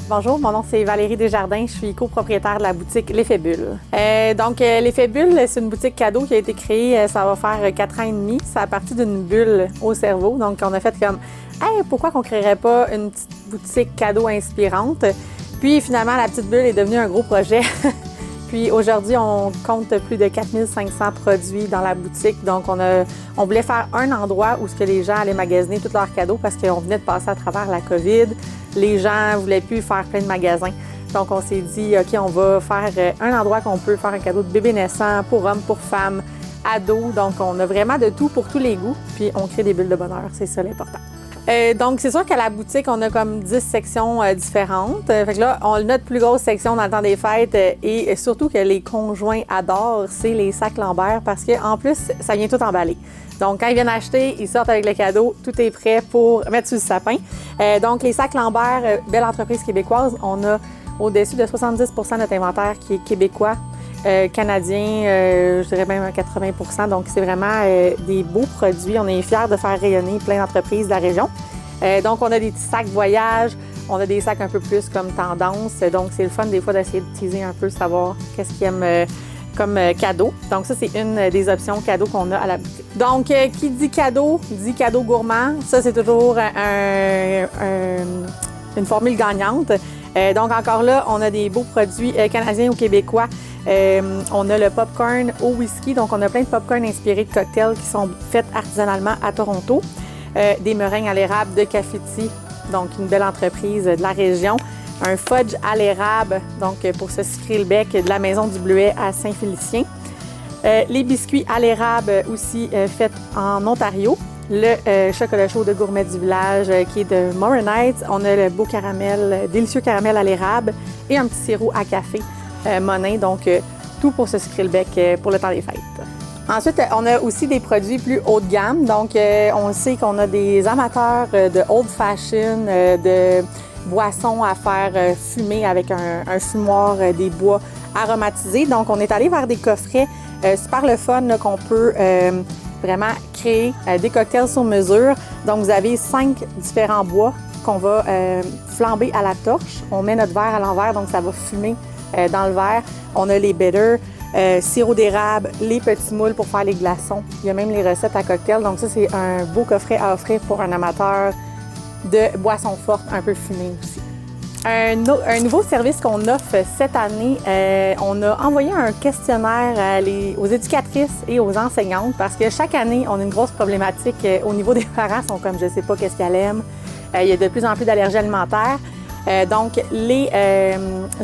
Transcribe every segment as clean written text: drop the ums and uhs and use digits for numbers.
Bonjour, mon nom c'est Valérie Desjardins, je suis copropriétaire de la boutique L'Effet Bulle. L'Effet Bulle, c'est une boutique cadeau qui a été créée, ça va faire 4 ans et demi. C'est à partir d'une bulle au cerveau. Donc, on a fait comme, hey, pourquoi qu'on créerait pas une petite boutique cadeau inspirante? Puis finalement, la petite bulle est devenue un gros projet. Puis aujourd'hui, on compte plus de 4500 produits dans la boutique. Donc, on voulait faire un endroit où les gens allaient magasiner tous leurs cadeaux parce qu'on venait de passer à travers la COVID. Les gens ne voulaient plus faire plein de magasins. Donc, on s'est dit, OK, on va faire un endroit qu'on peut faire un cadeau de bébé naissant pour hommes, pour femmes, ados. Donc, on a vraiment de tout pour tous les goûts. Puis, on crée des bulles de bonheur. C'est ça l'important. Donc, c'est sûr qu'à la boutique, on a comme 10 sections différentes. Fait que là, notre plus grosse section dans le temps des fêtes et surtout que les conjoints adorent, c'est les sacs Lambert parce qu'en plus, ça vient tout emballer. Donc, quand ils viennent acheter, ils sortent avec le cadeau, tout est prêt pour mettre sur le sapin. Donc, les sacs Lambert, belle entreprise québécoise, on a au-dessus de 70 % de notre inventaire qui est québécois. Canadien, je dirais même 80 %. Donc, c'est vraiment des beaux produits. On est fiers de faire rayonner plein d'entreprises de la région. Donc, on a des petits sacs voyage. On a des sacs un peu plus comme tendance. Donc, c'est le fun des fois d'essayer de teaser un peu, savoir qu'est-ce qu'ils aiment comme cadeau. Donc, ça, c'est une des options cadeaux qu'on a à la boutique. Donc, qui dit cadeau gourmand. Ça, c'est toujours une formule gagnante. Donc, encore là, on a des beaux produits canadiens ou québécois. On a le popcorn au whisky. Donc, on a plein de popcorn inspirés de cocktails qui sont faits artisanalement à Toronto. Des meringues à l'érable de Cafiti, donc une belle entreprise de la région. Un fudge à l'érable, donc pour se sucrer le bec, de la Maison du Bleuet à Saint-Félicien. Les biscuits à l'érable aussi faits en Ontario. Le chocolat chaud de Gourmet du Village qui est de Moronite. On a le beau caramel, délicieux caramel à l'érable et un petit sirop à café Monin. Donc, tout pour se sucrer le bec pour le temps des fêtes. Ensuite, on a aussi des produits plus haut de gamme. Donc, on sait qu'on a des amateurs de old fashion, de boissons à faire fumer avec un fumoir, des bois aromatisés. Donc, on est allé vers des coffrets super le fun là, qu'on peut vraiment créer des cocktails sur mesure. Donc, vous avez 5 différents bois qu'on va flamber à la torche. On met notre verre à l'envers, donc ça va fumer dans le verre. On a les bitters, sirop d'érable, les petits moules pour faire les glaçons. Il y a même les recettes à cocktail. Donc ça, c'est un beau coffret à offrir pour un amateur de boissons fortes, un peu fumées aussi. Un nouveau service qu'on offre cette année, on a envoyé un questionnaire aux éducatrices et aux enseignantes parce que chaque année, on a une grosse problématique au niveau des parents. Ils sont comme, je ne sais pas qu'est-ce qu'elle aime. Il y a de plus en plus d'allergies alimentaires. Donc, les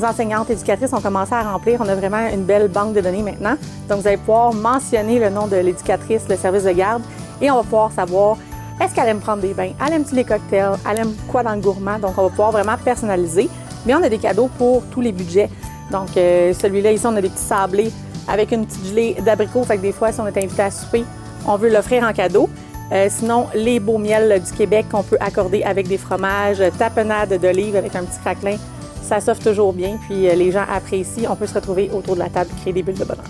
enseignantes éducatrices ont commencé à remplir. On a vraiment une belle banque de données maintenant. Donc, vous allez pouvoir mentionner le nom de l'éducatrice, le service de garde, et on va pouvoir savoir est-ce qu'elle aime prendre des bains, elle aime-tu les cocktails, elle aime quoi dans le gourmand. Donc, on va pouvoir vraiment personnaliser. Mais on a des cadeaux pour tous les budgets. Donc, celui-là, ici, on a des petits sablés avec une petite gelée d'abricot. Fait que des fois, si on est invité à souper, on veut l'offrir en cadeau. Sinon, les beaux miels du Québec qu'on peut accorder avec des fromages, tapenade d'olive avec un petit craquelin, ça s'offre toujours bien. Puis les gens apprécient. On peut se retrouver autour de la table et créer des bulles de bonheur.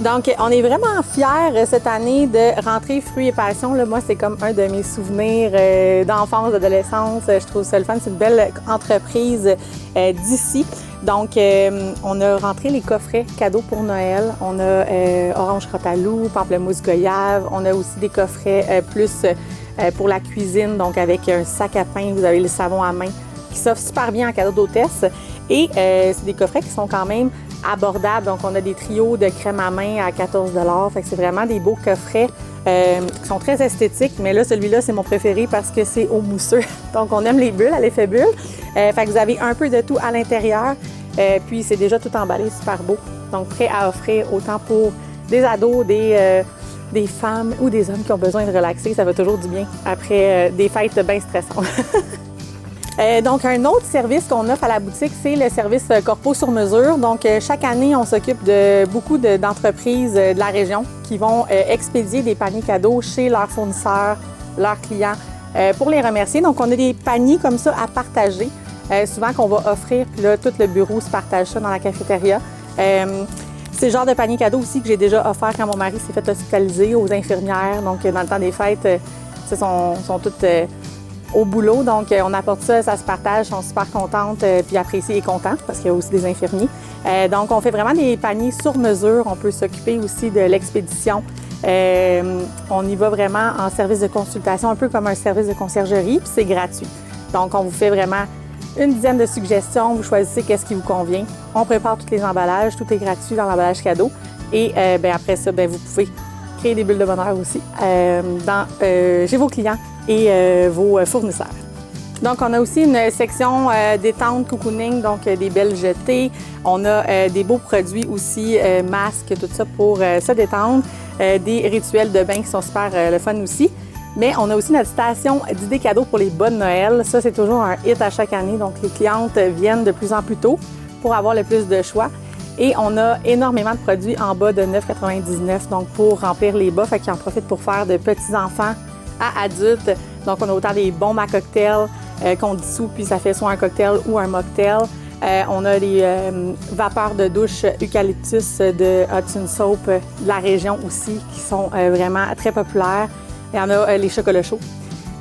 Donc, on est vraiment fiers cette année de rentrer Fruits et Passions. Là, moi, c'est comme un de mes souvenirs d'enfance, d'adolescence. Je trouve ça le fun. C'est une belle entreprise d'ici. Donc, on a rentré les coffrets cadeaux pour Noël. On a orange crotalou, pamplemousse goyave. On a aussi des coffrets plus pour la cuisine, donc avec un sac à pain. Vous avez le savon à main qui s'offre super bien en cadeau d'hôtesse. Et c'est des coffrets qui sont quand même abordables. Donc, on a des trios de crème à main à 14 $. Fait que c'est vraiment des beaux coffrets qui sont très esthétiques. Mais là, celui-là, c'est mon préféré parce que c'est au mousseux. Donc, on aime les bulles à l'effet bulle. Fait que vous avez un peu de tout à l'intérieur. Puis, c'est déjà tout emballé, super beau. Donc, prêt à offrir autant pour des ados, des femmes ou des hommes qui ont besoin de relaxer. Ça va toujours du bien après des fêtes bien stressantes. Donc, un autre service qu'on offre à la boutique, c'est le service corpo sur mesure. Donc, chaque année, on s'occupe de beaucoup d'entreprises de la région qui vont expédier des paniers cadeaux chez leurs fournisseurs, leurs clients, pour les remercier. Donc, on a des paniers comme ça à partager, souvent qu'on va offrir. Puis là, tout le bureau se partage ça dans la cafétéria. C'est le genre de panier cadeau aussi que j'ai déjà offert quand mon mari s'est fait hospitaliser aux infirmières. Donc, dans le temps des fêtes, sont toutes... au boulot. Donc, on apporte ça, ça se partage, ils sont super contentes, puis appréciées et contentes parce qu'il y a aussi des infirmiers. Donc, on fait vraiment des paniers sur mesure. On peut s'occuper aussi de l'expédition. On y va vraiment en service de consultation, un peu comme un service de conciergerie, puis c'est gratuit. Donc, on vous fait vraiment une dizaine de suggestions. Vous choisissez qu'est-ce qui vous convient. On prépare tous les emballages. Tout est gratuit dans l'emballage cadeau. Et après ça, vous pouvez créer des bulles de bonheur aussi chez vos clients et vos fournisseurs. Donc, on a aussi une section détente, cocooning, donc des belles jetées. On a des beaux produits aussi, masques, tout ça pour se détendre. Des rituels de bain qui sont super le fun aussi. Mais on a aussi notre station d'idées cadeaux pour les bonnes Noël. Ça, c'est toujours un hit à chaque année. Donc, les clientes viennent de plus en plus tôt pour avoir le plus de choix. Et on a énormément de produits en bas de 9,99 donc pour remplir les bas, fait qu'ils en profitent pour faire de petits-enfants à adultes. Donc, on a autant des bombes à cocktail qu'on dissout, puis ça fait soit un cocktail ou un mocktail. On a les vapeurs de douche eucalyptus de Hudson Soap de la région aussi, qui sont vraiment très populaires. Il y en a les chocolats chauds.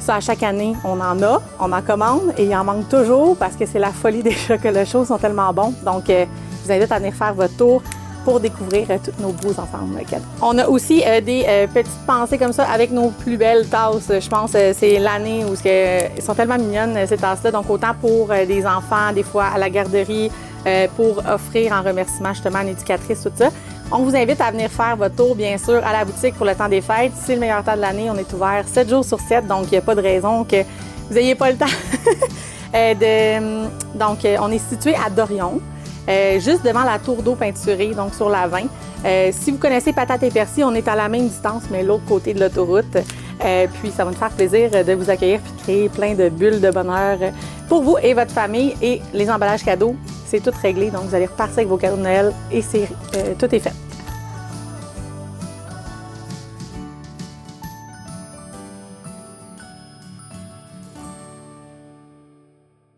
Ça, à chaque année, on en commande et il en manque toujours parce que c'est la folie des chocolats chauds, ils sont tellement bons. Donc, je vous invite à venir faire votre tour pour découvrir tous nos beaux ensembles cadeaux. On a aussi des petites pensées comme ça avec nos plus belles tasses. Je pense que c'est l'année où elles sont tellement mignonnes, ces tasses-là. Donc, autant pour des enfants, des fois à la garderie, pour offrir en remerciement justement à une éducatrice, tout ça. On vous invite à venir faire votre tour, bien sûr, à la boutique pour le temps des fêtes. C'est le meilleur temps de l'année. On est ouvert 7 jours sur 7, donc il n'y a pas de raison que vous n'ayez pas le temps. Donc, on est situé à Dorion, juste devant la tour d'eau peinturée, donc sur la 20. Si vous connaissez Patate et Persil, on est à la même distance, mais l'autre côté de l'autoroute. Puis, ça va nous faire plaisir de vous accueillir et créer plein de bulles de bonheur pour vous et votre famille. Et les emballages cadeaux, c'est tout réglé. Donc, vous allez repartir avec vos cadeaux de Noël et tout est fait.